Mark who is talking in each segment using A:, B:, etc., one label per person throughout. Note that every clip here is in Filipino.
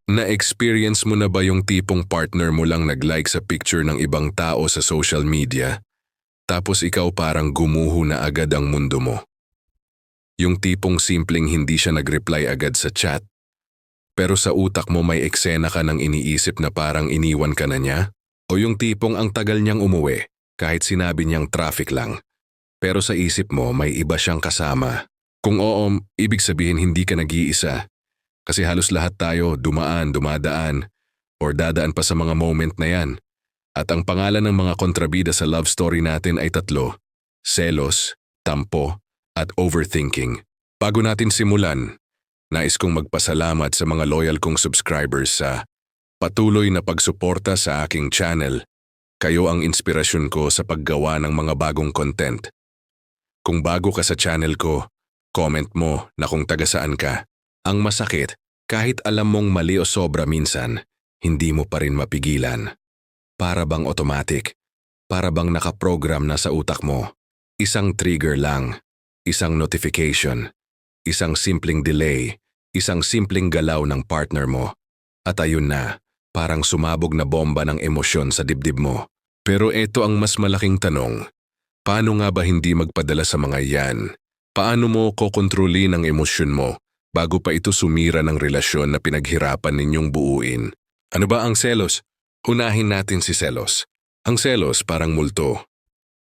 A: Na-experience mo na ba yung tipong partner mo lang nag-like sa picture ng ibang tao sa social media, tapos ikaw parang gumuho na agad ang mundo mo? Yung tipong simpleng hindi siya nag-reply agad sa chat, pero sa utak mo may eksena ka ng iniisip na parang iniwan ka na niya? O yung tipong ang tagal niyang umuwi, kahit sinabi niyang traffic lang, pero sa isip mo may iba siyang kasama? Kung oo, ibig sabihin hindi ka nag-iisa. Kasi halos lahat tayo dumadaan, or dadaan pa sa mga moment na yan. At ang pangalan ng mga kontrabida sa love story natin ay tatlo: selos, tampo, at overthinking. Bago natin simulan, nais kong magpasalamat sa mga loyal kong subscribers sa patuloy na pagsuporta sa aking channel. Kayo ang inspirasyon ko sa paggawa ng mga bagong content. Kung bago ka sa channel ko, comment mo na kung taga saan ka. Ang masakit, kahit alam mong mali o sobra minsan, hindi mo pa rin mapigilan. Para bang automatic, para bang nakaprogram na sa utak mo. Isang trigger lang, isang notification, isang simpleng delay, isang simpleng galaw ng partner mo. At ayun na, parang sumabog na bomba ng emosyon sa dibdib mo. Pero ito ang mas malaking tanong. Paano nga ba hindi magpadala sa mga yan? Paano mo kokontrolin ang emosyon mo bago pa ito sumira ng relasyon na pinaghirapan ninyong buuin? Ano ba ang selos? Unahin natin si selos. Ang selos parang multo.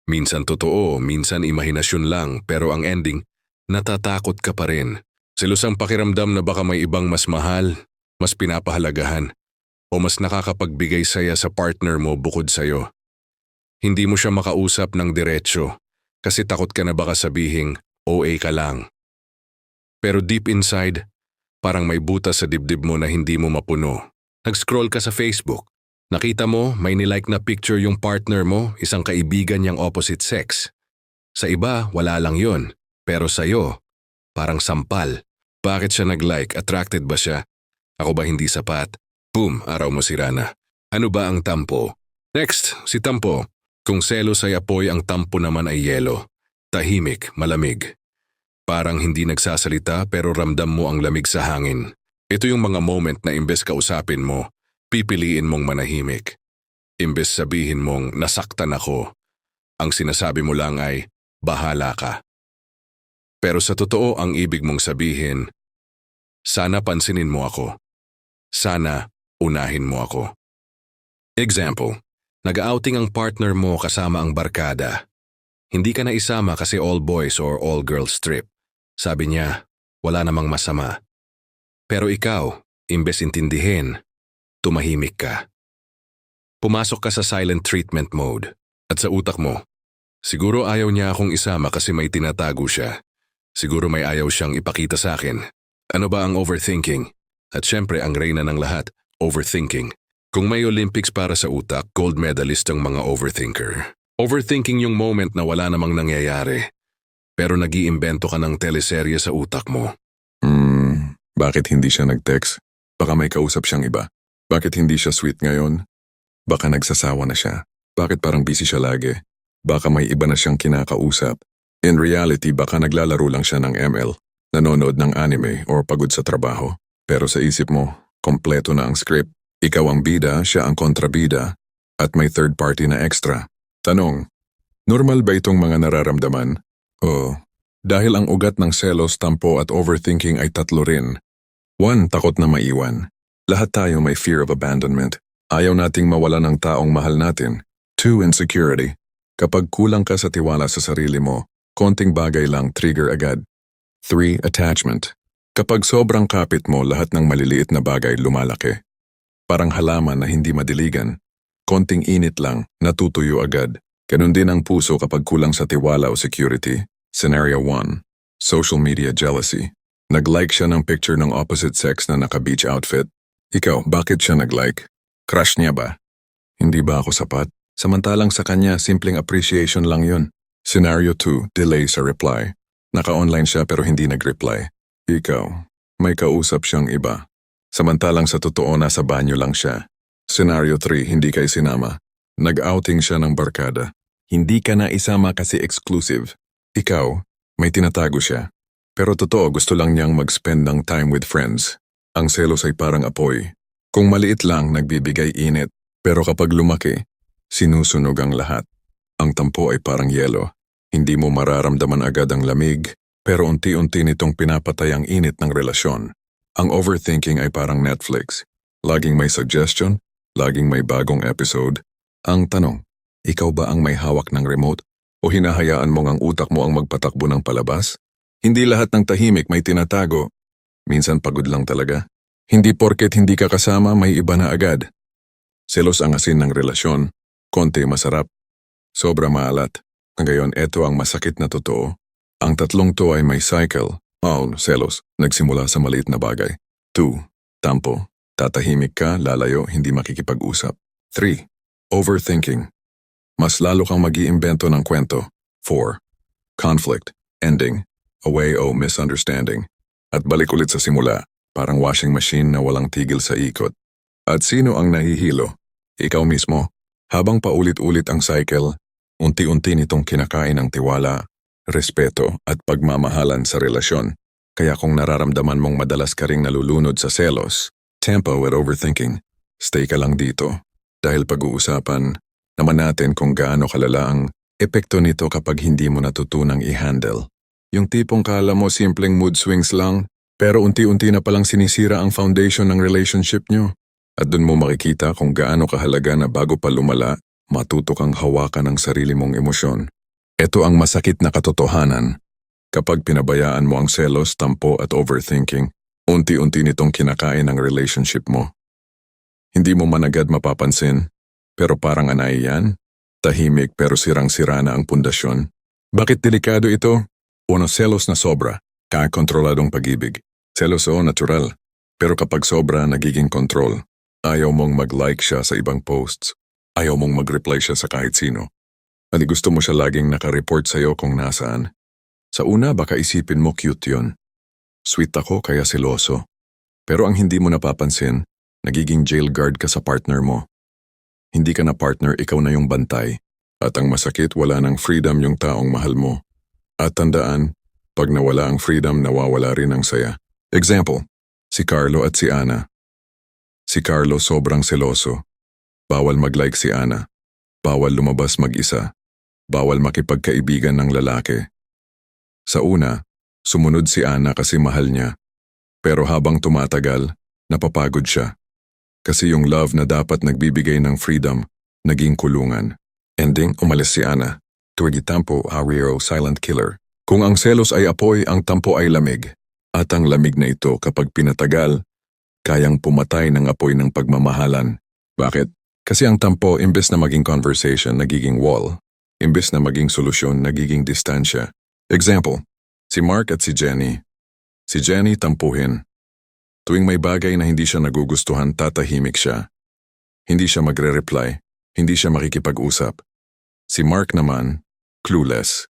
A: Minsan totoo, minsan imahinasyon lang, pero ang ending, natatakot ka pa rin. Selos ang pakiramdam na baka may ibang mas mahal, mas pinapahalagahan, o mas nakakapagbigay saya sa partner mo bukod sa'yo. Hindi mo siya makausap ng diretsyo kasi takot ka na baka sabihing OA ka lang. Pero deep inside, parang may butas sa dibdib mo na hindi mo mapuno. Nag-scroll ka sa Facebook. Nakita mo may nilike na picture yung partner mo, isang kaibigan niyang opposite sex. Sa iba, wala lang yun. Pero sa'yo, parang sampal. Bakit siya nag-like? Attracted ba siya? Ako ba hindi sapat? Boom, araw mo sira na. Ano ba ang tampo? Next, si tampo. Kung selos ay apoy, ang tampo naman ay yelo. Tahimik, malamig. Parang hindi nagsasalita pero ramdam mo ang lamig sa hangin. Ito yung mga moment na imbes kausapin mo, pipiliin mong manahimik. Imbes sabihin mong nasaktan ako, ang sinasabi mo lang ay bahala ka. Pero sa totoo ang ibig mong sabihin, sana pansinin mo ako. Sana unahin mo ako. Example, nag-outing ang partner mo kasama ang barkada. Hindi ka na isama kasi all boys or all girls trip. Sabi niya, wala namang masama. Pero ikaw, imbes intindihin, tumahimik ka. Pumasok ka sa silent treatment mode. At sa utak mo, siguro ayaw niya akong isama kasi may tinatago siya. Siguro may ayaw siyang ipakita sa akin. Ano ba ang overthinking? At syempre ang reyna ng lahat, overthinking. Kung may Olympics para sa utak, gold medalist ang mga overthinker. Overthinking yung moment na wala namang nangyayari. Pero nag-iimbento ka ng teleserye sa utak mo.
B: Bakit hindi siya nag-text? Baka may kausap siyang iba. Bakit hindi siya sweet ngayon? Baka nagsasawa na siya. Bakit parang busy siya lagi? Baka may iba na siyang kinakausap. In reality, baka naglalaro lang siya ng ML, nanonood ng anime o pagod sa trabaho. Pero sa isip mo, kompleto na ang script. Ikaw ang bida, siya ang kontrabida, at may third party na extra. Tanong, normal ba itong mga nararamdaman? O, dahil ang ugat ng selos, tampo at overthinking ay tatlo rin. 1. Takot na maiwan. Lahat tayo may fear of abandonment. Ayaw nating mawala ng taong mahal natin. 2. Insecurity. Kapag kulang ka sa tiwala sa sarili mo, konting bagay lang trigger agad. 3. Attachment. Kapag sobrang kapit mo, lahat ng maliliit na bagay lumalaki. Parang halaman na hindi madiligan. Konting init lang, natutuyo agad. Ganun din ang puso kapag kulang sa tiwala o security. Scenario 1. Social media jealousy. Nag-like siya ng picture ng opposite sex na naka-beach outfit. Ikaw, bakit siya nag-like? Crush niya ba? Hindi ba ako sapat? Samantalang sa kanya, simpleng appreciation lang yun. Scenario 2. Delay sa reply. Naka-online siya pero hindi nag-reply. Ikaw, may kausap siyang iba. Samantalang sa totoo nasa banyo lang siya. Scenario 3. Hindi kayo sinama. Nag-outing siya ng barkada. Hindi ka na isama kasi exclusive. Ikaw, may tinatago siya. Pero totoo gusto lang niyang mag-spend ng time with friends. Ang selos ay parang apoy. Kung maliit lang, nagbibigay init. Pero kapag lumaki, sinusunog ang lahat. Ang tampo ay parang yelo. Hindi mo mararamdaman agad ang lamig, pero unti-unti nitong pinapatay ang init ng relasyon. Ang overthinking ay parang Netflix. Laging may suggestion, laging may bagong episode. Ang tanong, ikaw ba ang may hawak ng remote o hinahayaan mong ang utak mo ang magpatakbo ng palabas? Hindi lahat ng tahimik may tinatago. Minsan pagod lang talaga. Hindi porket hindi ka kasama may iba na agad. Selos ang asin ng relasyon, konti masarap, sobra maalat. Ngayon, eto ang masakit na totoo. Ang tatlong to ay may cycle. Selos, nagsimula sa maliit na bagay. 2. Tampo. Tatahimik ka, lalayo, hindi makikipag-usap. 3. Overthinking. Mas lalo kang mag-iimbento ng kwento. 4. Conflict. Ending. Away o misunderstanding. At balik ulit sa simula, parang washing machine na walang tigil sa ikot. At sino ang nahihilo? Ikaw mismo. Habang paulit-ulit ang cycle, unti-unti nitong kinakain ang tiwala, respeto at pagmamahalan sa relasyon. Kaya kung nararamdaman mong madalas ka ring nalulunod sa selos, tempo at overthinking, stay ka lang dito. Dahil pag-uusapan naman natin kung gaano kalala ang epekto nito kapag hindi mo natutunang i-handle. Yung tipong kala mo simpleng mood swings lang, pero unti-unti na palang sinisira ang foundation ng relationship nyo. At dun mo makikita kung gaano kahalaga na bago pa lumala, matuto kang hawakan ang sarili mong emosyon. Ito ang masakit na katotohanan. Kapag pinabayaan mo ang selos, tampo at overthinking, unti-unti nitong kinakain ang relationship mo. Hindi mo man agad mapapansin, pero parang anay yan. Tahimik pero sirang-sira na ang pundasyon. Bakit delikado ito? Uno, selos na sobra, kakontroladong pag-ibig. Selos o natural, pero kapag sobra, nagiging control. Ayaw mong mag-like siya sa ibang posts. Ayaw mong mag-reply siya sa kahit sino. At gusto mo siya laging nakareport sa'yo kung nasaan. Sa una, baka isipin mo cute yun. Sweet ako kaya seloso. Pero ang hindi mo napapansin, nagiging jail guard ka sa partner mo. Hindi ka na partner, ikaw na yung bantay. At ang masakit, wala ng freedom yung taong mahal mo. At tandaan, pag nawala ang freedom, nawawala rin ang saya. Example, si Carlo at si Ana. Si Carlo sobrang seloso. Bawal mag-like si Ana. Bawal lumabas mag-isa. Bawal makipagkaibigan ng lalaki. Sa una, sumunod si Ana kasi mahal niya. Pero habang tumatagal, napapagod siya. Kasi yung love na dapat nagbibigay ng freedom, naging kulungan. Ending, umalis si Ana. Tuwagi tampo, Ariero, silent killer. Kung ang selos ay apoy, ang tampo ay lamig. At ang lamig na ito kapag pinatagal, kayang pumatay ng apoy ng pagmamahalan. Bakit? Kasi ang tampo, imbes na maging conversation, nagiging wall. Imbes na maging solusyon, nagiging distansya. Example, si Mark at si Jenny. Si Jenny tampuhin. Tuwing may bagay na hindi siya nagugustuhan, tatahimik siya. Hindi siya magre-reply. Hindi siya makikipag-usap. Si Mark naman, clueless.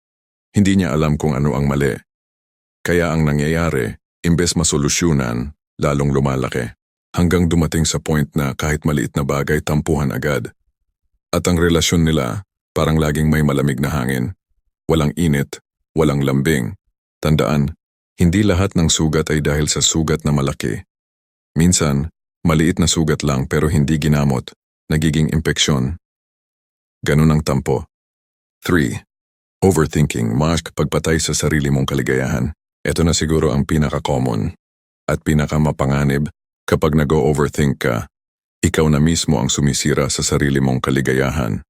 B: Hindi niya alam kung ano ang mali. Kaya ang nangyayari, imbes masolusyunan, lalong lumalaki. Hanggang dumating sa point na kahit maliit na bagay tampuhan agad. At ang relasyon nila, parang laging may malamig na hangin. Walang init, walang lambing. Tandaan, hindi lahat ng sugat ay dahil sa sugat na malaki. Minsan, maliit na sugat lang pero hindi ginamot, nagiging impeksyon. Ganun ang tampo. 3. Overthinking, pagpatay sa sarili mong kaligayahan. Ito na siguro ang pinaka-common at pinaka-mapanganib. Kapag nag-overthink ka, ikaw na mismo ang sumisira sa sarili mong kaligayahan.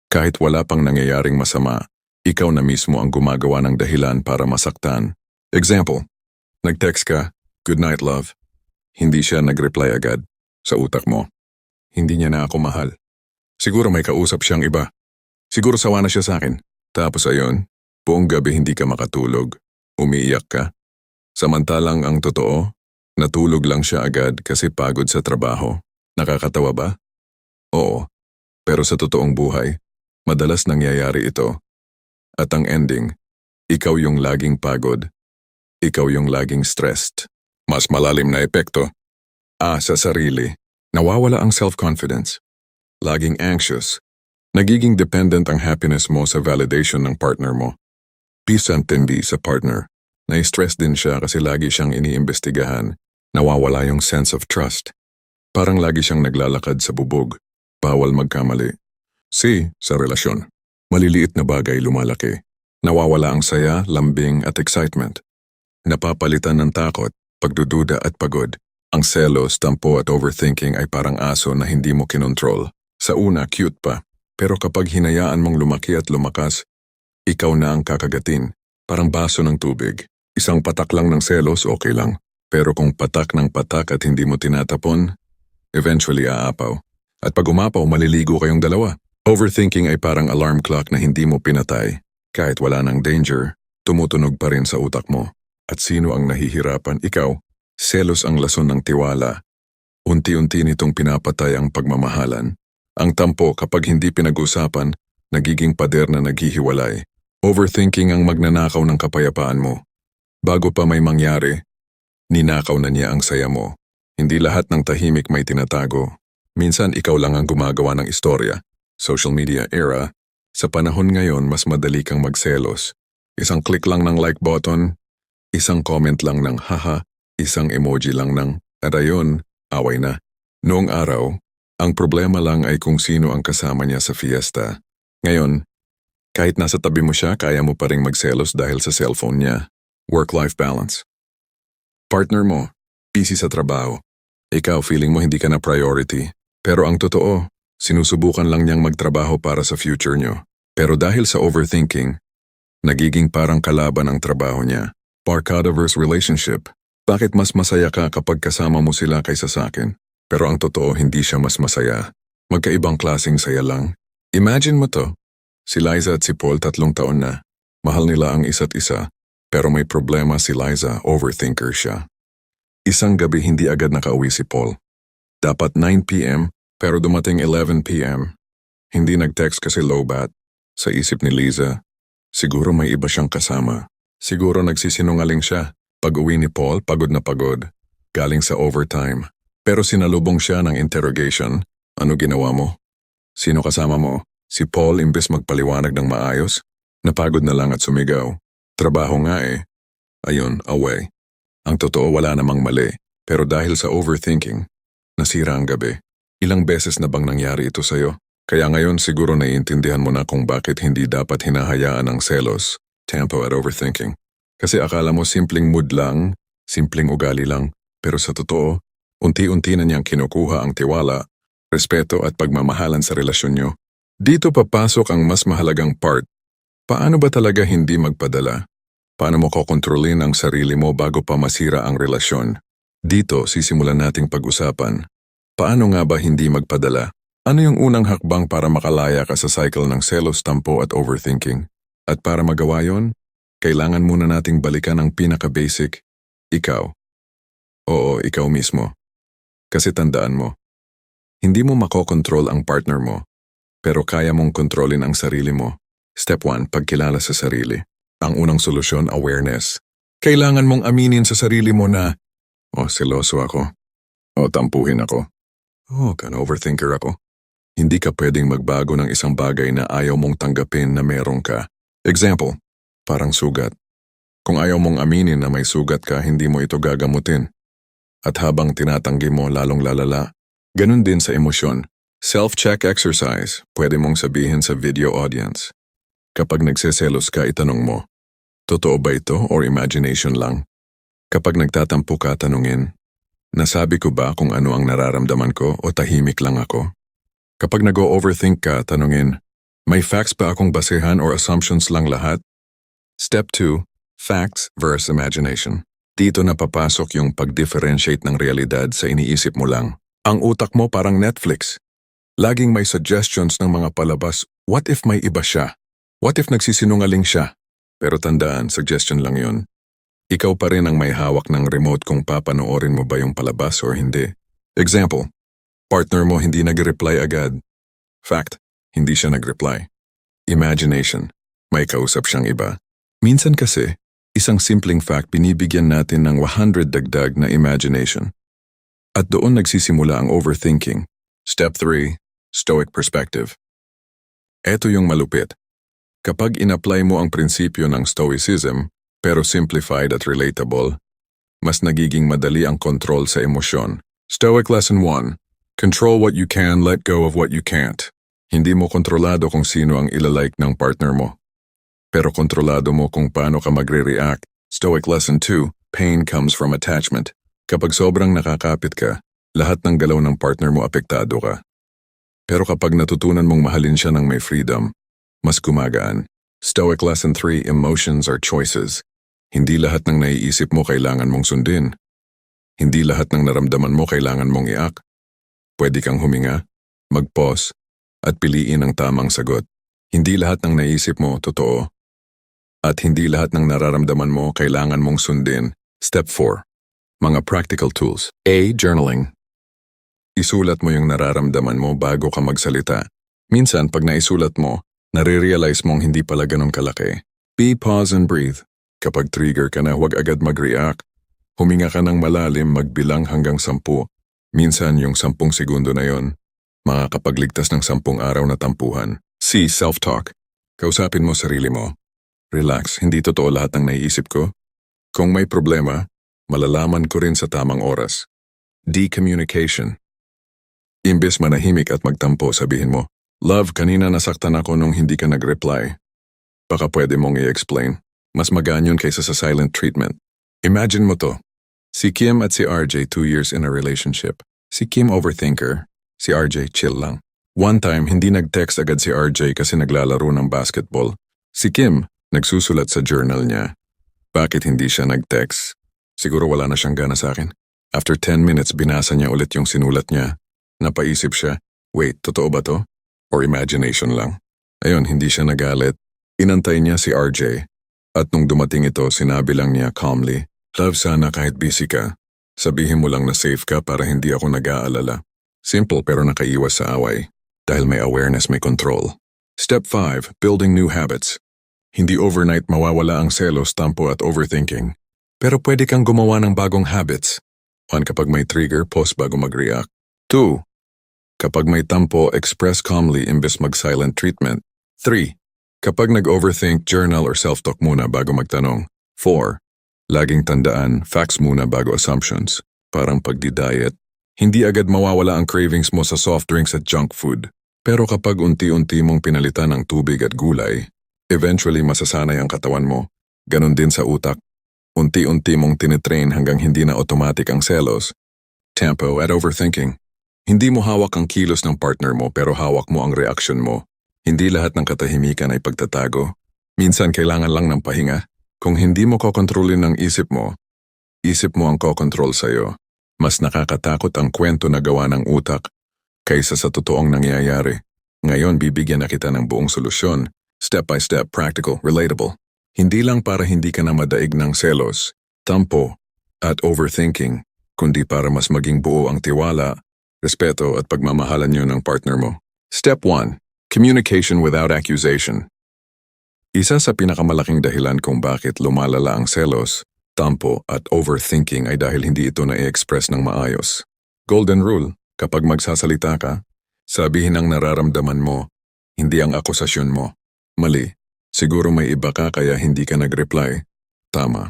B: Kahit wala pang nangyayaring masama, ikaw na mismo ang gumagawa ng dahilan para masaktan. Example, nag-text ka, "Good night, love." Hindi siya nag-reply agad. Sa utak mo, hindi niya na ako mahal. Siguro may kausap siyang iba. Siguro sawa na siya sa akin. Tapos ayon, buong gabi hindi ka makatulog. Umiiyak ka. Samantalang ang totoo, natulog lang siya agad kasi pagod sa trabaho. Nakakatawa ba? Oo. Pero sa totoong buhay, madalas nangyayari ito. At ang ending, ikaw yung laging pagod. Ikaw yung laging stressed. Mas malalim na epekto. Sa sarili. Nawawala ang self-confidence. Laging anxious. Nagiging dependent ang happiness mo sa validation ng partner mo. Peace and tindi sa partner. Na-stress din siya kasi lagi siyang iniimbestigahan. Nawawala yung sense of trust. Parang lagi siyang naglalakad sa bubog. Bawal magkamali. C. Sa relasyon. Maliliit na bagay lumalaki. Nawawala ang saya, lambing at excitement. Napapalitan ng takot, pagdududa at pagod. Ang selos, tampo at overthinking ay parang aso na hindi mo kinontrol. Sa una, cute pa. Pero kapag hinayaan mong lumaki at lumakas, ikaw na ang kakagatin. Parang baso ng tubig. Isang patak lang ng selos, okay lang. Pero kung patak ng patak at hindi mo tinatapon, eventually aapaw. At pag umapaw, maliligo kayong dalawa. Overthinking ay parang alarm clock na hindi mo pinatay. Kahit wala ng danger, tumutunog pa rin sa utak mo. At sino ang nahihirapan? Ikaw. Selos ang lason ng tiwala. Unti-unti nitong pinapatay ang pagmamahalan. Ang tampo kapag hindi pinag-usapan, nagiging pader na naghihiwalay. Overthinking ang magnanakaw ng kapayapaan mo. Bago pa may mangyari, ninakaw na niya ang saya mo. Hindi lahat ng tahimik may tinatago. Minsan ikaw lang ang gumagawa ng istorya. Social media era, sa panahon ngayon mas madali kang magselos. Isang click lang ng like button, isang comment lang ng haha, isang emoji lang ng at ayun, away na. Noong araw, ang problema lang ay kung sino ang kasama niya sa fiesta. Ngayon, kahit nasa tabi mo siya, kaya mo pa ring magselos dahil sa cellphone niya. Work-life balance. Partner mo, busy sa trabaho. Ikaw feeling mo hindi ka na priority. Pero ang totoo, sinusubukan lang niyang magtrabaho para sa future niyo. Pero dahil sa overthinking, nagiging parang kalaban ang trabaho niya. Barkada versus relationship. Bakit mas masaya ka kapag kasama mo sila kaysa sa akin? Pero ang totoo, hindi siya mas masaya. Magkaibang klaseng saya lang. Imagine mo to. Si Liza at si Paul 3 taon na. Mahal nila ang isa't isa. Pero may problema si Liza, overthinker siya. Isang gabi hindi agad nakauwi si Paul. Dapat 9 p.m. pero dumating 11 p.m. Hindi nag-text kasi lowbat. Sa isip ni Liza, siguro may iba siyang kasama. Siguro nagsisinungaling siya. Pag-uwi ni Paul, pagod na pagod. Galing sa overtime. Pero sinalubong siya ng interrogation. Ano ginawa mo? Sino kasama mo? Si Paul imbes magpaliwanag ng maayos? Napagod na lang at sumigaw. Trabaho nga eh. Ayun, away. Ang totoo wala namang mali. Pero dahil sa overthinking, nasira ang gabi. Ilang beses na bang nangyari ito sa'yo? Kaya ngayon siguro naiintindihan mo na kung bakit hindi dapat hinahayaan ang selos, tempo at overthinking. Kasi akala mo simpleng mood lang, simpleng ugali lang, pero sa totoo, unti-unti na niyang kinukuha ang tiwala, respeto at pagmamahalan sa relasyon niyo. Dito papasok ang mas mahalagang part. Paano ba talaga hindi magpadala? Paano mo kokontrolin ang sarili mo bago pa masira ang relasyon? Dito sisimulan nating pag-usapan. Paano nga ba hindi magpadala? Ano yung unang hakbang para makalaya ka sa cycle ng selos, tampo at overthinking? At para magawa yon, kailangan muna nating balikan ang pinaka-basic, ikaw. Oo, ikaw mismo. Kasi tandaan mo, hindi mo makokontrol ang partner mo, pero kaya mong kontrolin ang sarili mo. Step 1, pagkilala sa sarili. Ang unang solusyon, awareness. Kailangan mong aminin sa sarili mo na, seloso ako. Tampuhin ako. Overthinker ako. Hindi ka pwedeng magbago ng isang bagay na ayaw mong tanggapin na meron ka. Example, parang sugat. Kung ayaw mong aminin na may sugat ka, hindi mo ito gagamutin. At habang tinatanggi mo, lalong lalala. Ganun din sa emosyon. Self-check exercise, pwede mong sabihin sa video audience. Kapag nagseselos ka, itanong mo, totoo ba ito or imagination lang? Kapag nagtatampo ka, tanungin, nasabi ko ba kung ano ang nararamdaman ko o tahimik lang ako? Kapag nag-o-overthink ka, tanungin, may facts ba akong basehan or assumptions lang lahat? Step 2, facts versus imagination. Dito na papasok yung pag-differentiate ng realidad sa iniisip mo lang. Ang utak mo parang Netflix. Laging may suggestions ng mga palabas, what if may iba siya? What if nagsisinungaling siya? Pero tandaan, suggestion lang yun. Ikaw pa rin ang may hawak ng remote kung papanoorin mo ba yung palabas or hindi. Example, partner mo hindi nag-reply agad. Fact, hindi siya nag-reply. Imagination, may kausap siyang iba. Minsan kasi, isang simpleng fact binibigyan natin ng 100 dagdag na imagination. At doon nagsisimula ang overthinking. Step 3, Stoic perspective. Ito yung malupit. Kapag in-apply mo ang prinsipyo ng Stoicism, pero simplified at relatable, mas nagiging madali ang control sa emosyon. Stoic Lesson 1, Control what you can, let go of what you can't. Hindi mo kontrolado kung sino ang ilalike ng partner mo. Pero kontrolado mo kung paano ka magre-react. Stoic Lesson 2, Pain comes from attachment. Kapag sobrang nakakapit ka, lahat ng galaw ng partner mo apektado ka. Pero kapag natutunan mong mahalin siya ng may freedom, mas gumagaan. Stoic Lesson 3, Emotions are choices. Hindi lahat ng naiisip mo kailangan mong sundin. Hindi lahat ng naramdaman mo kailangan mong iak. Pwede kang huminga, mag-pause, at piliin ang tamang sagot. Hindi lahat ng naisip mo totoo. At hindi lahat ng nararamdaman mo kailangan mong sundin. Step 4. Mga practical tools. A. Journaling. Isulat mo yung nararamdaman mo bago ka magsalita. Minsan, pag naisulat mo, nare-realize mong hindi pala ganun kalaki. B. Pause and breathe. Kapag trigger ka na, huwag agad mag-react. Huminga ka ng malalim, magbilang hanggang 10. Minsan, yung 10 segundo na yon, makakapagligtas ng 10 araw na tampuhan. C. Self-talk. Kausapin mo sarili mo. Relax, hindi totoo lahat ng naiisip ko. Kung may problema, malalaman ko rin sa tamang oras. D. Communication. Imbes manahimik at magtampo, sabihin mo, Love, kanina nasaktan ako nung hindi ka nag-reply. Baka pwede mong i-explain. Mas magaan yun kaysa sa silent treatment. Imagine mo to. Si Kim at si RJ 2 years in a relationship. Si Kim overthinker, si RJ chill lang. One time, hindi nag-text agad si RJ kasi naglalaro ng basketball. Si Kim, nagsusulat sa journal niya. Bakit hindi siya nag-text? Siguro wala na siyang gana sa akin. After 10 minutes, binasa niya ulit yung sinulat niya. Napaisip siya, wait, totoo ba to? Or imagination lang? Ayun, hindi siya nagalit. Inantay niya si RJ. At nung dumating ito, sinabi lang niya calmly, Love, sana kahit busy ka, sabihin mo lang na safe ka para hindi ako nag-aalala. Simple pero nakaiwas sa away. Dahil may awareness, may control. Step 5. Building new habits. Hindi overnight mawawala ang selos, tampo at overthinking. Pero pwede kang gumawa ng bagong habits. 1. Kapag may trigger, pause bago mag-react. 2. Kapag may tampo, express calmly imbes mag-silent treatment. 3. Kapag nag-overthink, journal or self-talk muna bago magtanong. 4. Laging tandaan, facts muna bago assumptions. Parang pagdi-diet. Hindi agad mawawala ang cravings mo sa soft drinks at junk food. Pero kapag unti-unti mong pinalitan ng tubig at gulay, eventually masasanay ang katawan mo. Ganon din sa utak. Unti-unti mong tinitrain hanggang hindi na automatic ang selos. Tempo at overthinking. Hindi mo hawak ang kilos ng partner mo pero hawak mo ang reaksyon mo. Hindi lahat ng katahimikan ay pagtatago. Minsan kailangan lang ng pahinga. Kung hindi mo kokontrolin ang isip mo ang kokontrol sa'yo. Mas nakakatakot ang kwento na gawa ng utak kaysa sa totoong nangyayari. Ngayon bibigyan na kita ng buong solusyon. Step by step, practical, relatable. Hindi lang para hindi ka na madaig ng selos, tampo, at overthinking, kundi para mas maging buo ang tiwala, respeto at pagmamahalan niyo ng partner mo. Step 1. Communication without accusation. Isa sa pinakamalaking dahilan kung bakit lumalala ang selos, tampo at overthinking ay dahil hindi ito na-i-express ng maayos. Golden rule, kapag magsasalita ka, sabihin ang nararamdaman mo, hindi ang akusasyon mo. Mali, siguro may iba ka kaya hindi ka nag-reply. Tama.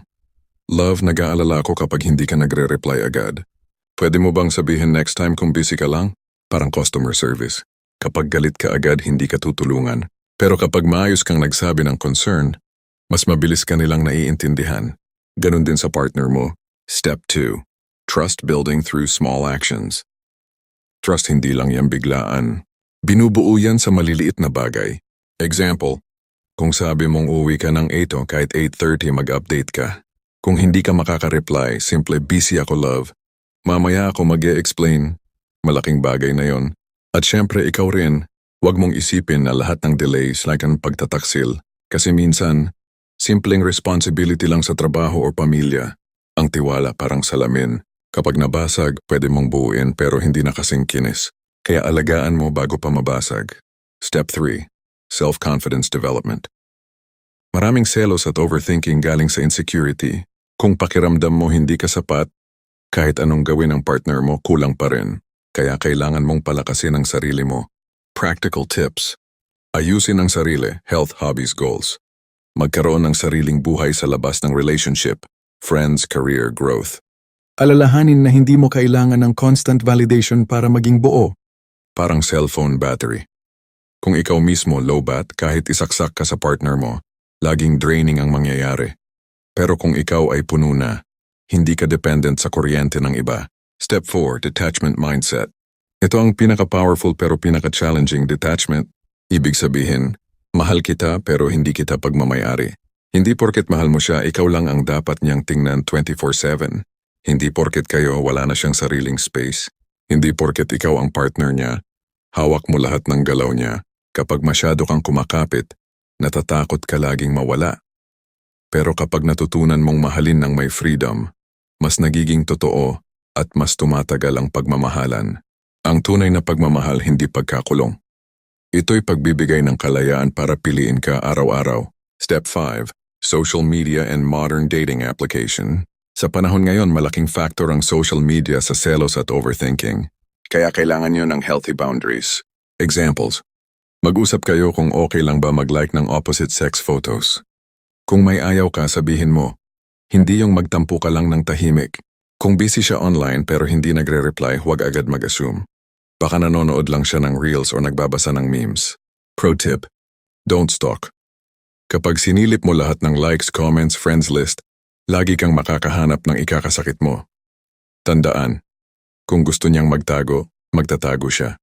B: Love, nag-aalala ako kapag hindi ka nagre-reply agad. Pwede mo bang sabihin next time kung busy ka lang? Parang customer service. Kapag galit ka agad, hindi ka tutulungan. Pero kapag maayos kang nagsabi ng concern, mas mabilis ka nilang naiintindihan. Ganon din sa partner mo. Step 2. Trust building through small actions. Trust hindi lang yan biglaan. Binubuo yan sa maliliit na bagay. Example, kung sabi mong uwi ka ng 8 kahit 8:30 mag-update ka. Kung hindi ka makaka-reply, simple busy ako love. Mamaya ako mag-e-explain. Malaking bagay na yon. At syempre ikaw rin, huwag mong isipin na lahat ng delays like ang pagtataksil. Kasi minsan, simpleng responsibility lang sa trabaho o pamilya. Ang tiwala parang salamin. Kapag nabasag, pwede mong buuin pero hindi nakasingkinis. Kaya alagaan mo bago pa mabasag. Step 3. Self-confidence development. Maraming selos at overthinking galing sa insecurity. Kung pakiramdam mo hindi ka sapat, kahit anong gawin ng partner mo, kulang pa rin. Kaya kailangan mong palakasin ang sarili mo. Practical tips. Ayusin ang sarili, health, hobbies, goals. Magkaroon ng sariling buhay sa labas ng relationship, friends, career, growth. Alalahanin na hindi mo kailangan ng constant validation para maging buo. Parang cellphone battery. Kung ikaw mismo low-bat kahit isaksak ka sa partner mo, laging draining ang mangyayari. Pero kung ikaw ay puno na, hindi ka dependent sa kuryente ng iba. Step 4, detachment mindset. Ito ang pinaka-powerful pero pinaka-challenging detachment. Ibig sabihin, mahal kita pero hindi kita pagmamayari. Hindi porket mahal mo siya, ikaw lang ang dapat niyang tingnan 24/7. Hindi porket kayo wala na siyang sariling space. Hindi porket ikaw ang partner niya, hawak mo lahat ng galaw niya. Kapag masyado kang kumakapit, natatakot ka laging mawala. Pero kapag natutunan mong mahalin ng may freedom, mas nagiging totoo at mas tumatagal ang pagmamahalan. Ang tunay na pagmamahal hindi pagkakulong. Ito'y pagbibigay ng kalayaan para piliin ka araw-araw. Step 5. Social media and modern dating application. Sa panahon ngayon, malaking factor ang social media sa selos at overthinking. Kaya kailangan nyo ng healthy boundaries. Examples. Mag-usap kayo kung okay lang ba mag-like ng opposite sex photos. Kung may ayaw ka, sabihin mo. Hindi yung magtampo ka lang ng tahimik. Kung busy siya online pero hindi nagre-reply, huwag agad mag-assume. Baka nanonood lang siya ng reels o nagbabasa ng memes. Pro tip, don't stalk. Kapag sinilip mo lahat ng likes, comments, friends list, lagi kang makakahanap ng ikakasakit mo. Tandaan, kung gusto niyang magtago, magtatago siya.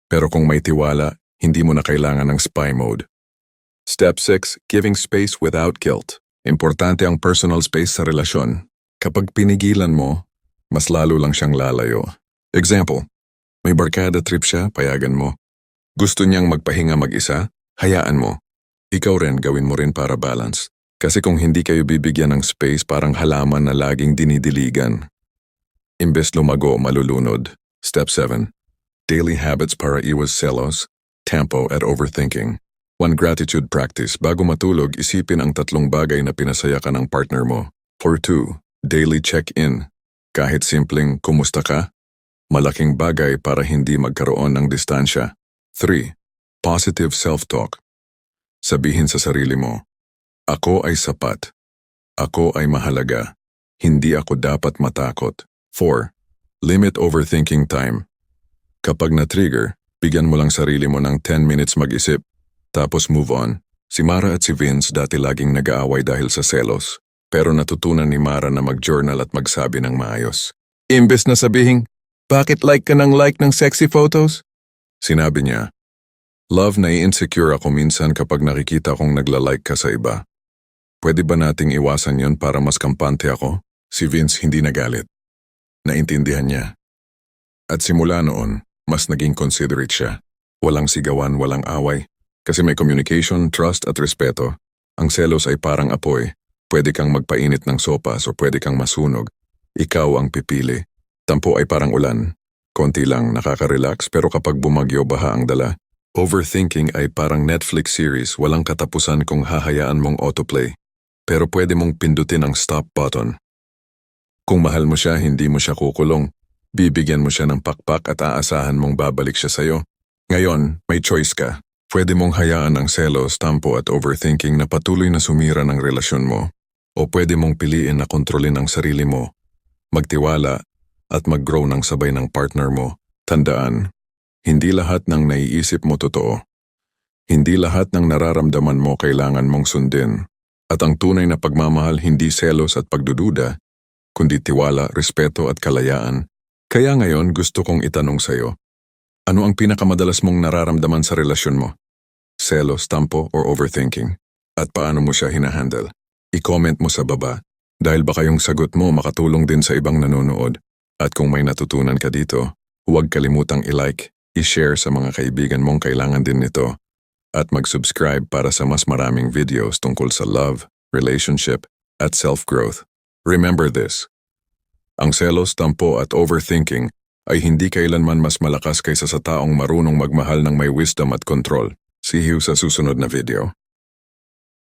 B: Pero kung may tiwala, hindi mo na kailangan ng spy mode. Step 6. Giving space without guilt. Importante ang personal space sa relasyon. Kapag pinigilan mo, mas lalo lang siyang lalayo. Example, may barkada trip siya, payagan mo. Gusto niyang magpahinga mag-isa, hayaan mo. Ikaw rin, gawin mo rin para balance. Kasi kung hindi kayo bibigyan ng space, parang halaman na laging dinidiligan. Imbes lumago, malulunod. Step 7. Daily habits para iwas selos, tempo at overthinking. 1. Gratitude practice. Bago matulog, isipin ang 3 bagay na pinasaya ka ng partner mo. For 2. Daily check-in. Kahit simpleng kumusta ka, malaking bagay para hindi magkaroon ng distansya. 3. Positive self-talk. Sabihin sa sarili mo, ako ay sapat. Ako ay mahalaga. Hindi ako dapat matakot. 4. Limit overthinking time. Kapag na-trigger, bigyan mo lang sarili mo ng 10 minutes mag-isip, tapos move on. Si Mara at si Vince dati laging nag-aaway dahil sa selos. Pero natutunan ni Mara na mag-journal at magsabi ng maayos. Imbes na sabihing, bakit like ka ng sexy photos? Sinabi niya, love, nai-insecure ako minsan kapag nakikita kong nagla-like ka sa iba. Pwede ba nating iwasan yon para mas kampante ako? Si Vince hindi nagalit. Naintindihan niya. At simula noon, mas naging considerate siya. Walang sigawan, walang away. Kasi may communication, trust at respeto. Ang selos ay parang apoy. Pwede kang magpainit ng sopas o pwede kang masunog. Ikaw ang pipili. Tampo ay parang ulan. Konti lang nakaka-relax pero kapag bumagyo baha ang dala. Overthinking ay parang Netflix series, walang katapusan kung hahayaan mong autoplay. Pero pwede mong pindutin ang stop button. Kung mahal mo siya, hindi mo siya kukulong. Bibigyan mo siya ng pakpak at aasahan mong babalik siya sa'yo. Ngayon, may choice ka. Pwede mong hayaan ang selos, tampo at overthinking na patuloy na sumira ng relasyon mo. O pwede mong piliin na kontrolin ang sarili mo, magtiwala at mag-grow ng sabay ng partner mo. Tandaan, hindi lahat ng naiisip mo totoo. Hindi lahat ng nararamdaman mo kailangan mong sundin. At ang tunay na pagmamahal hindi selos at pagdududa, kundi tiwala, respeto at kalayaan. Kaya ngayon gusto kong itanong sa'yo, ano ang pinakamadalas mong nararamdaman sa relasyon mo? Selos, tampo, or overthinking? At paano mo siya hinahandle? I-comment mo sa baba dahil baka yung sagot mo makatulong din sa ibang nanonood. At kung may natutunan ka dito, huwag kalimutang i-like, i-share sa mga kaibigan mong kailangan din nito, at mag-subscribe para sa mas maraming videos tungkol sa love, relationship, at self-growth. Remember this. Ang selos, tampo at overthinking ay hindi kailanman mas malakas kaysa sa taong marunong magmahal ng may wisdom at control. See you sa susunod na video.